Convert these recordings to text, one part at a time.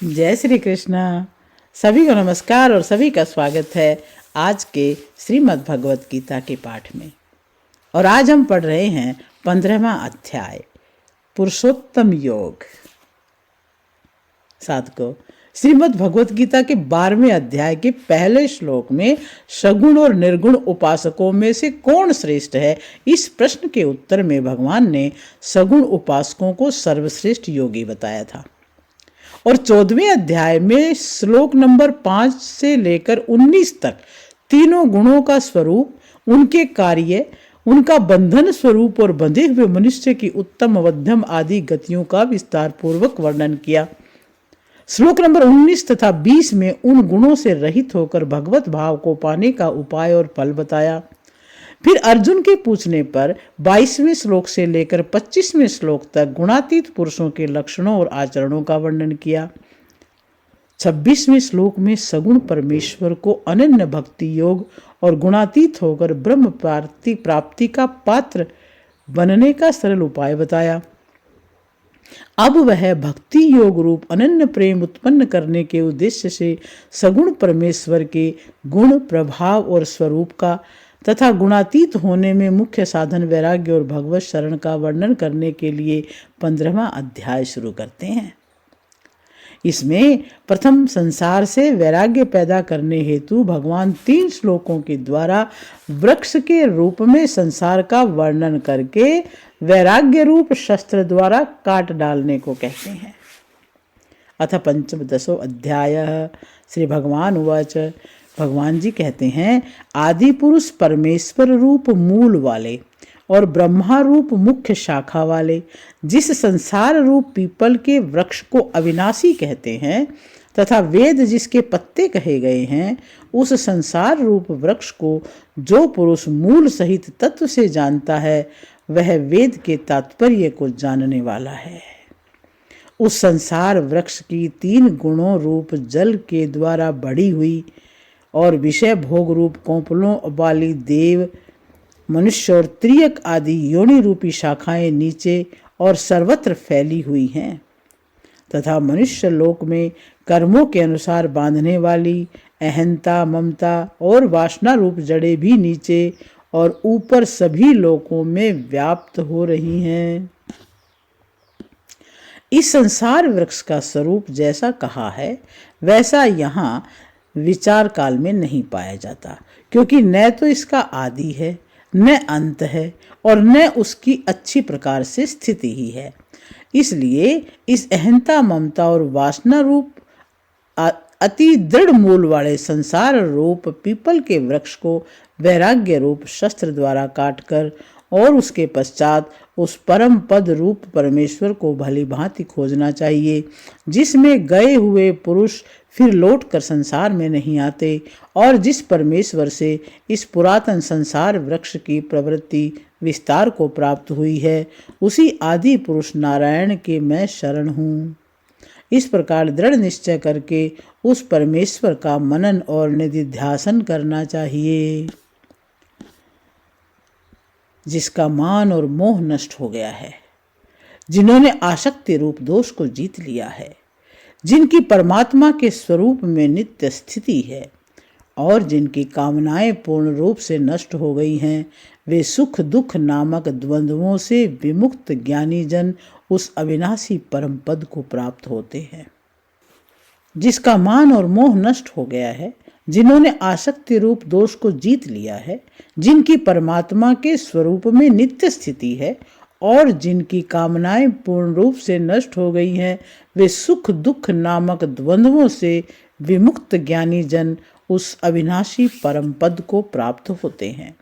जय श्री कृष्णा। सभी को नमस्कार और सभी का स्वागत है आज के श्रीमद् भगवत गीता के पाठ में। और आज हम पढ़ रहे हैं 15वां अध्याय पुरुषोत्तम योग। साधकों, श्रीमद् भगवत गीता के 12वें अध्याय के पहले श्लोक में सगुण और निर्गुण उपासकों में से कौन श्रेष्ठ है, इस प्रश्न के उत्तर में भगवान ने सगुण उपासकों को सर्वश्रेष्ठ योगी बताया था। और 14वें अध्याय में श्लोक नंबर 5 से लेकर 19 तक तीनों गुणों का स्वरूप, उनके कार्य, उनका बंधन स्वरूप और बंधे हुए मनुष्य की उत्तम मध्यम आदि गतियों का विस्तार पूर्वक वर्णन किया। श्लोक नंबर 19 तथा 20 में उन गुणों से रहित होकर भगवत भाव को पाने का उपाय और फल बताया। फिर अर्जुन के पूछने पर 22वें श्लोक से लेकर 25वें श्लोक तक गुणातीत पुरुषों के लक्षणों और आचरणों का वर्णन किया। 26वें श्लोक में सगुण परमेश्वर को अनन्य भक्ति योग और गुणातीत होकर ब्रह्म प्राप्ति का पात्र बनने का सरल उपाय बताया। अब वह भक्ति योग रूप अनन्य प्रेम उत्पन्न करने के उद्देश्य से सगुण परमेश्वर के गुण, प्रभाव और स्वरूप का तथा गुणातीत होने में मुख्य साधन वैराग्य और भगवत शरण का वर्णन करने के लिए 15वां अध्याय शुरू करते हैं। इसमें प्रथम संसार से वैराग्य पैदा करने हेतु भगवान 3 श्लोकों के द्वारा वृक्ष के रूप में संसार का वर्णन करके वैराग्य रूप शस्त्र द्वारा काट डालने को कहते हैं। अथ पंचमदशो अध्याय श्री भगवान उवाच। भगवान जी कहते हैं, आदि पुरुष परमेश्वर रूप मूल वाले और ब्रह्मा रूप मुख्य शाखा वाले जिस संसार रूप पीपल के वृक्ष को अविनाशी कहते हैं तथा वेद जिसके पत्ते कहे गए हैं, उस संसार रूप वृक्ष को जो पुरुष मूल सहित तत्व से जानता है, वह वेद के तात्पर्य को जानने वाला है। उस संसार वृक्ष की 3 गुणों रूप जल के द्वारा बढ़ी हुई और विषय भोग रूप कौपलों वाली देव, मनुष्य और त्रियक आदि योनि रूपी शाखाएं नीचे और सर्वत्र फैली हुई हैं तथा मनुष्य लोक में कर्मों के अनुसार बांधने वाली अहंता, ममता और वासना रूप जड़ें भी नीचे और ऊपर सभी लोकों में व्याप्त हो रही हैं। इस संसार वृक्ष का स्वरूप जैसा कहा है वैसा यहाँ विचार काल में नहीं पाया जाता, क्योंकि न तो इसका आदि है, न अंत है और न उसकी अच्छी प्रकार से स्थिति ही है। इसलिए इस अहंता, ममता और वासना रूप अति दृढ़ मूल वाले संसार रूप पीपल के वृक्ष को वैराग्य रूप शस्त्र द्वारा काटकर और उसके पश्चात उस परम पद रूप परमेश्वर को भली भांति खोजना चाहिए, जिसमें गए हुए पुरुष फिर लौटकर संसार में नहीं आते और जिस परमेश्वर से इस पुरातन संसार वृक्ष की प्रवृत्ति विस्तार को प्राप्त हुई है, उसी आदि पुरुष नारायण के मैं शरण हूँ। इस प्रकार दृढ़ निश्चय करके उस परमेश्वर का मनन और निधिध्यासन करना चाहिए, जिसका मान और मोह नष्ट हो गया है, जिन्होंने आसक्ति रूप दोष को जीत लिया है, जिनकी परमात्मा के स्वरूप में नित्य स्थिति है और जिनकी कामनाएं पूर्ण रूप से नष्ट हो गई हैं, वे सुख दुख नामक द्वंद्वों से विमुक्त ज्ञानी जन उस अविनाशी परम पद को प्राप्त होते हैं। जिसका मान और मोह नष्ट हो गया है, जिन्होंने आसक्ति रूप दोष को जीत लिया है, जिनकी परमात्मा के स्वरूप में नित्य स्थिति है और जिनकी कामनाएं पूर्ण रूप से नष्ट हो गई हैं, वे सुख दुख नामक द्वंद्वों से विमुक्त ज्ञानी जन उस अविनाशी परम पद को प्राप्त होते हैं।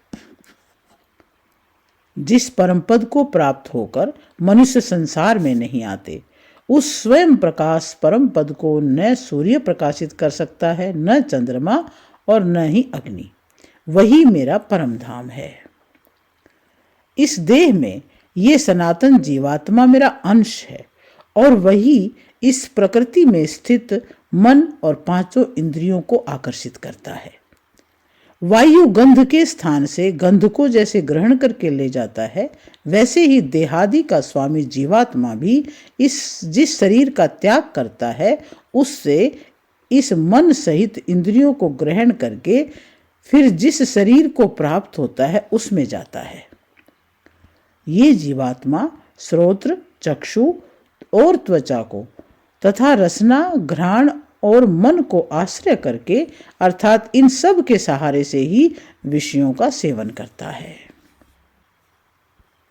जिस परम पद को प्राप्त होकर मनुष्य संसार में नहीं आते, उस स्वयं प्रकाश परम पद को न सूर्य प्रकाशित कर सकता है, न चंद्रमा और न ही अग्नि। वही मेरा परम धाम है। इस देह में ये सनातन जीवात्मा मेरा अंश है और वही इस प्रकृति में स्थित मन और 5 इंद्रियों को आकर्षित करता है। वायु गंध के स्थान से गंध को जैसे ग्रहण करके ले जाता है, वैसे ही देहादि का स्वामी जीवात्मा भी जिस शरीर का त्याग करता है, उससे इस मन सहित इंद्रियों को ग्रहण करके फिर जिस शरीर को प्राप्त होता है उसमें जाता है। ये जीवात्मा श्रोत्र, चक्षु और त्वचा को तथा रसना, घ्राण और मन को आश्रय करके अर्थात इन सब के सहारे से ही विषयों का सेवन करता है।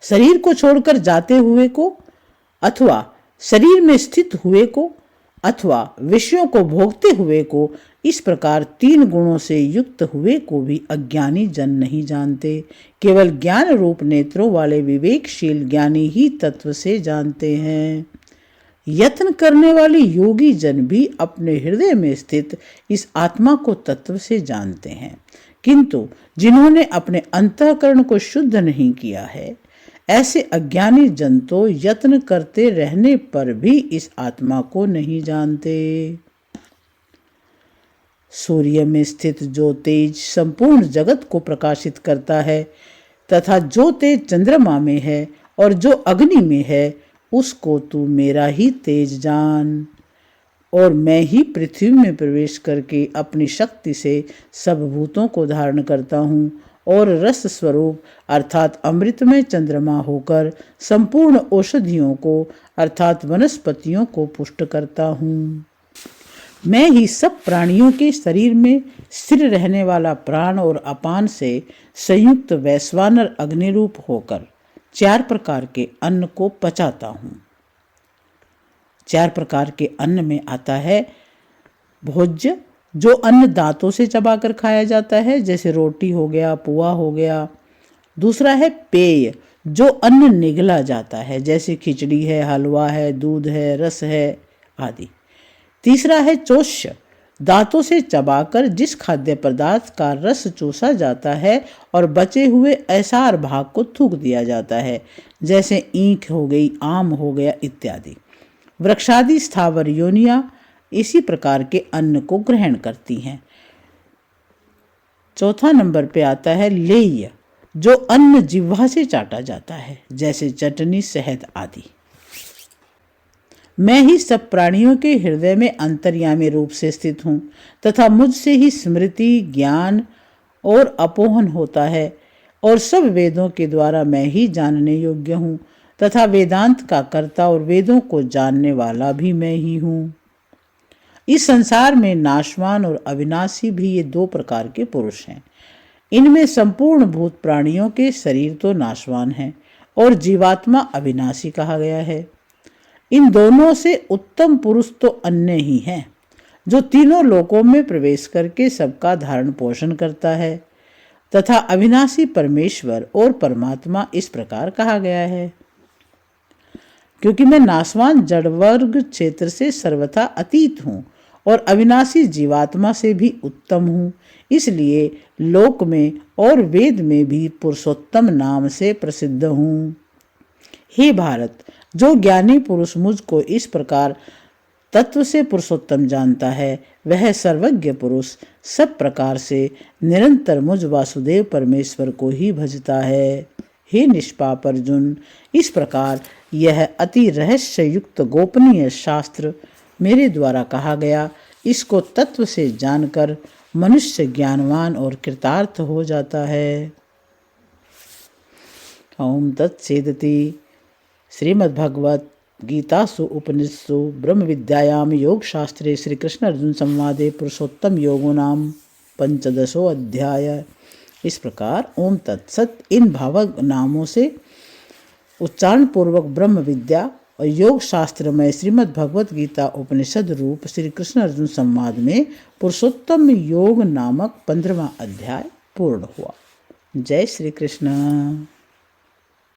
शरीर को छोड़कर जाते हुए को अथवा शरीर में स्थित हुए को अथवा विषयों को भोगते हुए को, इस प्रकार तीन गुणों से युक्त हुए को भी अज्ञानी जन नहीं जानते। केवल ज्ञान रूप नेत्रों वाले विवेकशील ज्ञानी ही तत्व से जानते हैं। यत्न करने वाले योगी जन भी अपने हृदय में स्थित इस आत्मा को तत्व से जानते हैं, किंतु जिन्होंने अपने अंतःकरण को शुद्ध नहीं किया है, ऐसे अज्ञानी जन तो यत्न करते रहने पर भी इस आत्मा को नहीं जानते। सूर्य में स्थित जो तेज संपूर्ण जगत को प्रकाशित करता है तथा जो तेज चंद्रमा में है और जो अग्नि में है, उसको तू मेरा ही तेज जान। और मैं ही पृथ्वी में प्रवेश करके अपनी शक्ति से सब भूतों को धारण करता हूँ और रस स्वरूप अर्थात अमृतमय चंद्रमा होकर संपूर्ण औषधियों को अर्थात वनस्पतियों को पुष्ट करता हूँ। मैं ही सब प्राणियों के शरीर में स्थिर रहने वाला प्राण और अपान से संयुक्त वैश्वानर अग्निरूप होकर 4 प्रकार के अन्न को पचाता हूँ। 4 प्रकार के अन्न में आता है भोज्य, जो अन्न दांतों से चबाकर खाया जाता है, जैसे रोटी हो गया, पुआ हो गया। दूसरा है पेय, जो अन्न निगला जाता है, जैसे खिचड़ी है, हलवा है, दूध है, रस है आदि। तीसरा है चोष्य, दांतों से चबाकर जिस खाद्य पदार्थ का रस चूसा जाता है और बचे हुए ऐसार भाग को थूक दिया जाता है, जैसे ईंख हो गई, आम हो गया इत्यादि। वृक्षादि स्थावर योनियां इसी प्रकार के अन्न को ग्रहण करती हैं। चौथा नंबर पे आता है लेह्य, जो अन्न जिह्वा से चाटा जाता है, जैसे चटनी, शहद आदि। मैं ही सब प्राणियों के हृदय में अंतर्यामी रूप से स्थित हूँ तथा मुझसे ही स्मृति, ज्ञान और अपोहन होता है और सब वेदों के द्वारा मैं ही जानने योग्य हूँ तथा वेदांत का कर्ता और वेदों को जानने वाला भी मैं ही हूँ। इस संसार में नाशवान और अविनाशी भी ये 2 प्रकार के पुरुष हैं। इनमें संपूर्ण भूत प्राणियों के शरीर तो नाशवान हैं और जीवात्मा अविनाशी कहा गया है। इन दोनों से उत्तम पुरुष तो अन्य ही है, जो तीनों लोकों में प्रवेश करके सबका धारण पोषण करता है तथा अविनाशी परमेश्वर और परमात्मा इस प्रकार कहा गया है। क्योंकि मैं नाशवान जड़ वर्ग क्षेत्र से सर्वथा अतीत हूँ और अविनाशी जीवात्मा से भी उत्तम हूँ, इसलिए लोक में और वेद में भी पुरुषोत्तम नाम से प्रसिद्ध हूँ। हे भारत, जो ज्ञानी पुरुष मुझको इस प्रकार तत्व से पुरुषोत्तम जानता है, वह सर्वज्ञ पुरुष सब प्रकार से निरंतर मुझ वासुदेव परमेश्वर को ही भजता है। हे निष्पाप अर्जुन, इस प्रकार यह अति रहस्य युक्त गोपनीय शास्त्र मेरे द्वारा कहा गया, इसको तत्व से जानकर मनुष्य ज्ञानवान और कृतार्थ हो जाता है। ओम तत्सेदति। श्रीमद्भगवत गीतासु उपनिषत्सु ब्रह्म विद्यायाम योग शास्त्रे श्री कृष्ण अर्जुन संवादे पुरुषोत्तम योगो नाम 15वां अध्याय। इस प्रकार ओम तत्सत इन भावक नामों से उच्चारण पूर्वक ब्रह्म विद्या और योग शास्त्र में श्रीमद् भगवत गीता उपनिषद रूप श्री कृष्ण अर्जुन संवाद में पुरुषोत्तम योग नामक 15वां अध्याय पूर्ण हुआ। जय श्री कृष्ण।